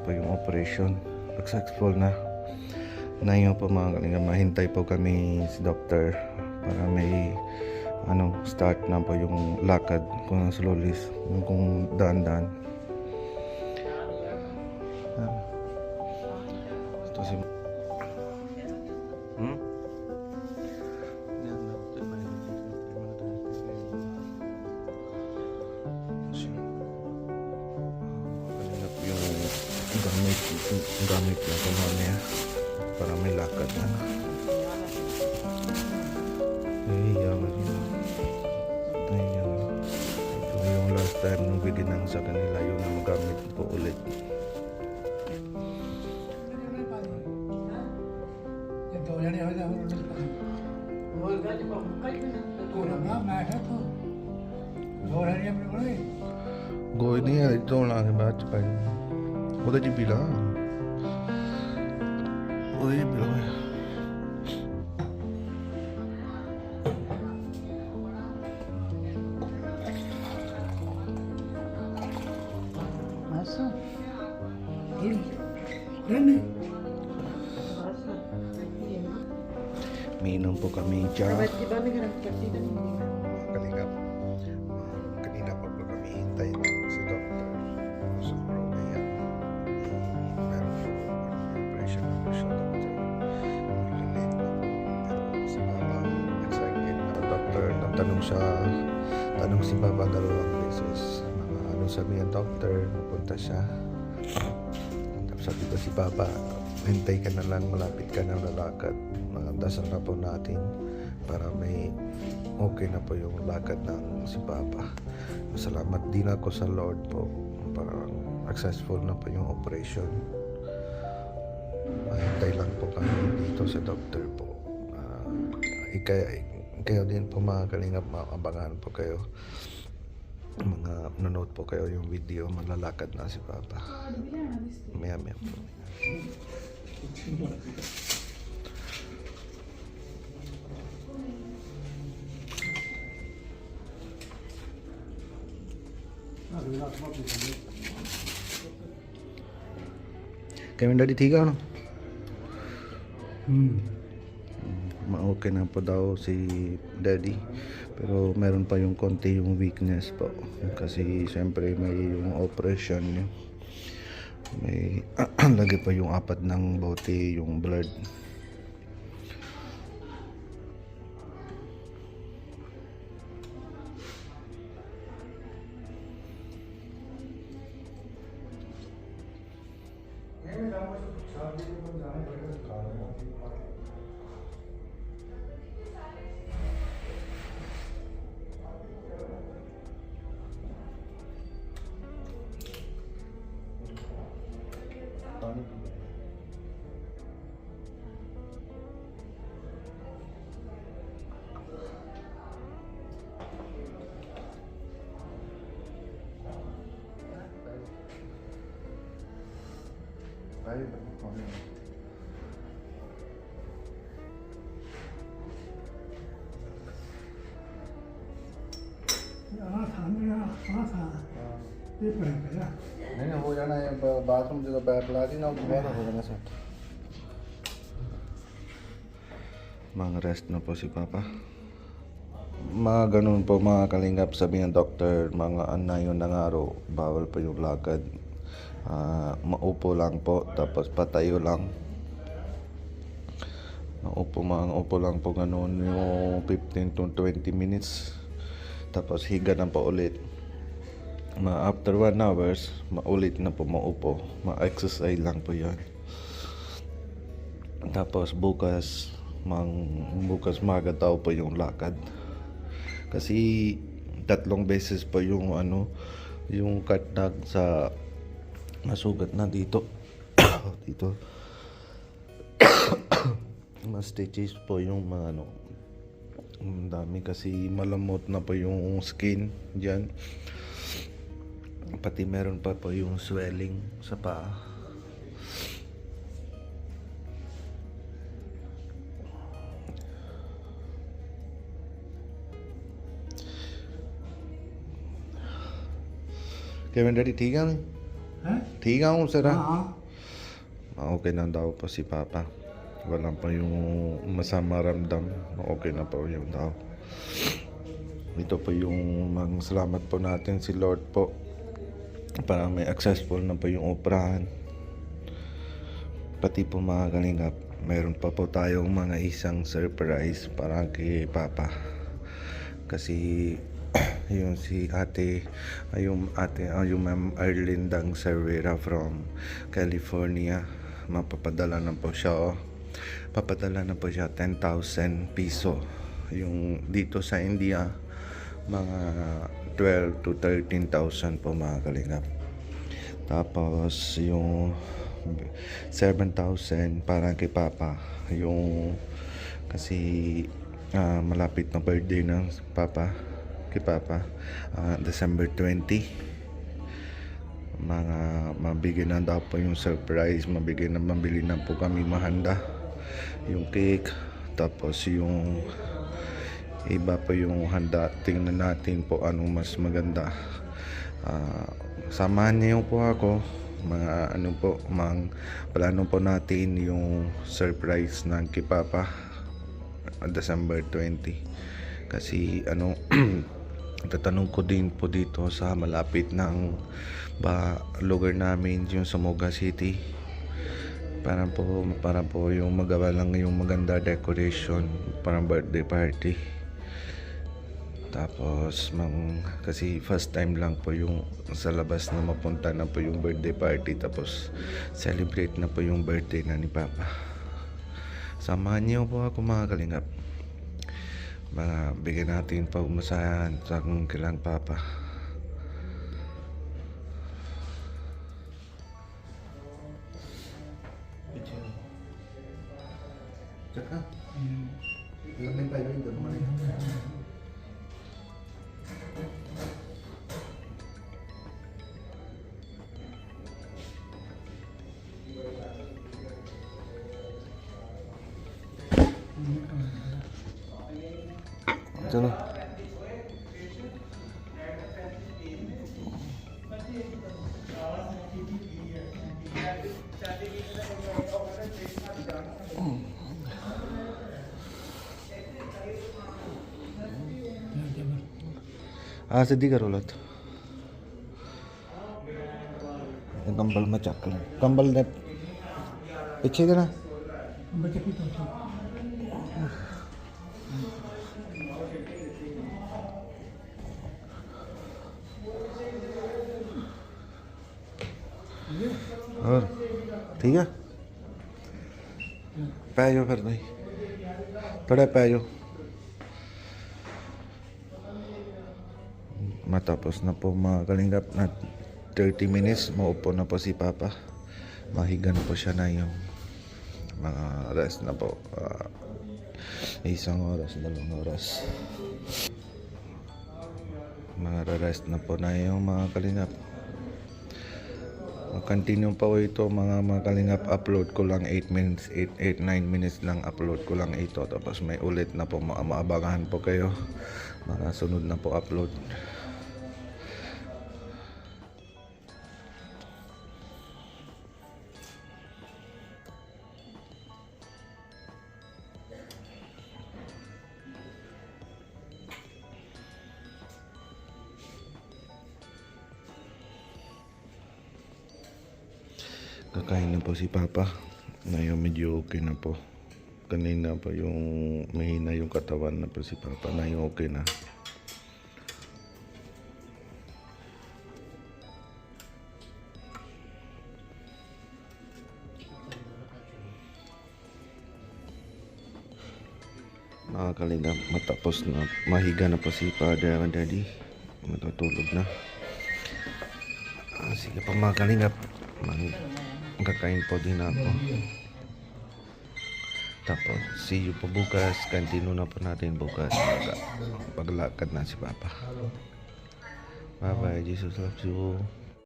po yung operation. Successful na. Ngayon po mga kalingap, mahintay po kami si doctor para may start na po yung lakad kung slowly, kung daan-daan. Ito si gamit lang po mamaya para may lakad na. Yaman yun. Ito yung last time nung biginang sa kanila yung na magamit po ulit. Goy niya ito lang ba cepat. Udah dibilang. Masuk. Ini. Minum po kami tsaka kalingap. Kanina pa po kami hintay si doctor. So, mamaya meron po operation na po siya doctor. Relate na po. Pero si Papa excited na doctor. Tanong si Papa dalawang beses. Sabi ng doctor, napunta siya. Tapos sabi ko si Papa, hintay ka na lang, malapit ka na lalakad. Dasal na po natin para may okay na po yung lakad ng si Papa. Salamat din ako sa Lord po. Parang successful na po yung operation. Hintay lang po kami dito sa doctor po. Kayo din po mga kalingap, abangan po kayo. Mga nanonood po kayo yung video, malalakad na si Papa. Maya po. Kevin Daddy tiga no? Okay na po daw si Daddy, pero meron pa yung konti yung weakness po kasi siyempre may yung operation niya, may lagi pa yung apat ng bote yung blood. नहीं हो जाना है बाथरूम जगह पैर ला दी ना दोबारा हो जाना set. Mga rest na po si Papa. Mga ganun po mga kalingap, sabi ng doctor, mga anayon ng araw, bawal pa yung lakad. Maupo lang po, tapos patayo lang. Maupo lang po ganun yung 15 to 20 minutes. Tapos higa na po ulit. After 1 hours, maulit na po maupo. Ma-exercise lang po yan. Tapos bukas maga daw po yung lakad. Kasi 3 beses po yung yung katnag sa masugat na dito. Dito. Mas stitches po yung mga ang dami kasi malamot na po yung skin diyan. Pati meron pa po yung swelling sa paa. Kevin Daddy ठीक है Tiga ko sir. Okay na daw po si Papa. Wala pa yung masama ramdam. Okay na po yung daw. Ito po yung salamat po natin si Lord po. Para may successful na po yung operahan. Pati po mga kalingap, mayroon pa po tayong mga isang surprise para kay Papa. Kasi yung si yung Ma'am Arlindang Cervera from California, mapapadala na po siya. Papadala na po siya 10,000 piso. Yung dito sa India, mga 12 to 13,000 po mga kalingap. Tapos yung 7,000 para kay Papa. Yung kasi malapit na birthday ng Papa kay Papa, December 20. Mabigyan na daw po yung surprise, mabili na po kami mahanda yung cake, tapos yung iba po yung handa. Tingnan natin po anong mas maganda. Samahan niyo po ako, mga plano po natin yung surprise ng kay Papa December 20. Kasi tatanong ko din po dito sa malapit ng lugar namin, yung sa Moga City, para po yung magawa lang yung maganda decoration, parang birthday party. Tapos kasi first time lang po yung sa labas na mapunta na po yung birthday party, tapos celebrate na po yung birthday na ni Papa. Samahan niyo po ako mga kalingap. Bigyan natin pagmasahan sa kailang Papa. Tsaka ilan tayo ito naman. चलो सीधी करो लत कंबल में चक ले कंबल ने पीछे देना और ठीक है पै जाओ फिर भाई थोड़ा पै जाओ matapos na po mga kalingap na 30 minutes maupo na po si Papa, mahiga na po siya na yung mga rest na po, 1 oras 2 oras rest na po na yung mga kalingap. Continue pa po ito mga kalingap. Upload ko lang 8 minutes 9 minutes lang upload ko lang ito, tapos may ulit na po, maabangahan po kayo mga sunod na po upload. Kakain na po si Papa. Ngayon medyo okay na po. Kanina pa yung mahina yung katawan na po si Papa. Ngayon okay na. Mga kalingap, matapos na mahiga na po si Father and Daddy. Matutulog na. Sige pa mga kalingap. Kakain po din ako. Tapos see you po bukas. Continue na po natin bukas. Paglakad na si Papa. Bye bye. Jesus loves you.